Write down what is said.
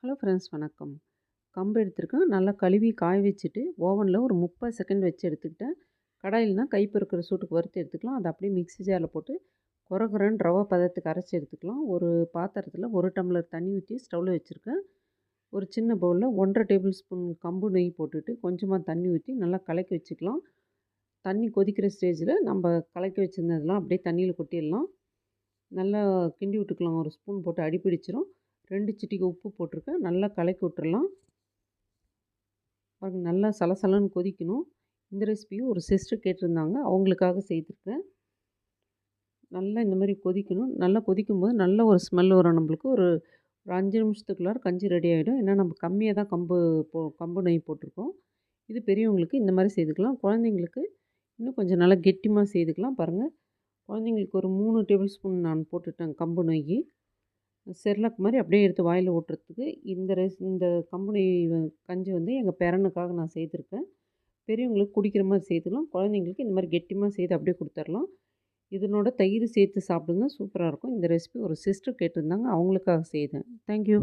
Hello friends வணக்கம். கம்பு எடுத்திருக்கேன். நல்லா கழுவி காய வச்சுட்டு, ஓவனில் ஒரு 30 செகண்ட் வச்சு எடுத்துக்கிட்டேன். கடாயிலனா கை பொறுக்கிற சூட்டுக்கு வறுத்து எடுத்துக்கலாம். அதை அப்படியே மிக்ஸி ஜாரில் போட்டு கொர கொரன்னு ரவை பதத்துக்கு அரைச்சி எடுத்துக்கலாம். ஒரு பாத்திரத்தில் 1 டம்ளர் தண்ணி ஊற்றி ஸ்டவ்வில் வச்சுருக்கேன். ஒரு சின்ன பவுலில் 1½ டேபிள் ஸ்பூன் கம்பு நெய் போட்டுட்டு, கொஞ்சமாக தண்ணி ஊற்றி நல்லா கலக்கி வச்சுக்கலாம். தண்ணி கொதிக்கிற ஸ்டேஜில் நம்ம கலக்கி வச்சுருந்ததெல்லாம் அப்படியே தண்ணியில் கொட்டிடலாம். நல்லா கிண்டி விட்டுக்கலாம். ஒரு ஸ்பூன் போட்டு அடி பிடிச்சிரும். 2 சிட்டிகை உப்பு போட்டிருக்கேன். நல்லா கலக்கி விட்டுறலாம். பாருங்க நல்லா சலசலன்னு கொதிக்கணும். இந்த ரெசிபியும் ஒரு சிஸ்டர் கேட்டிருந்தாங்க. அவங்களுக்காக செய்திருக்கேன். நல்லா இந்த மாதிரி கொதிக்கணும். நல்லா கொதிக்கும்போது நல்ல ஒரு ஸ்மெல் வரும் நம்மளுக்கு. ஒரு 5 நிமிஷத்துக்குள்ளார கஞ்சி ரெடி ஆகிடும். ஏன்னா நம்ம கம்மியாக தான் கம்பு நெய் போட்டிருக்கோம். இது பெரியவங்களுக்கு இந்த மாதிரி செய்துக்கலாம். குழந்தைங்களுக்கு இன்னும் கொஞ்சம் நல்லா கெட்டியாக செய்துக்கலாம். பாருங்கள், குழந்தைங்களுக்கு ஒரு 3 டேபிள் ஸ்பூன் நான் போட்டுட்டேன் கம்பு நெய். செர்லாக் மாதிரி அப்படியே எடுத்து வாயில் ஊட்டுறதுக்கு இந்த கம்பெனி கஞ்சி வந்து எங்கள் பேரனுக்காக நான் செய்திருக்கேன். பெரியவங்களுக்கு குடிக்கிற மாதிரி செய்துக்கலாம். குழந்தைங்களுக்கு இந்த மாதிரி கெட்டியாக செய்து அப்படியே கொடுத்துர்லாம். இதனோட தயிர் சேர்த்து சாப்பிடுங்க, சூப்பராக இருக்கும். இந்த ரெசிபி ஒரு சிஸ்டர் கேட்டிருந்தாங்க, அவங்களுக்காக செய்தேன். தேங்க்யூ.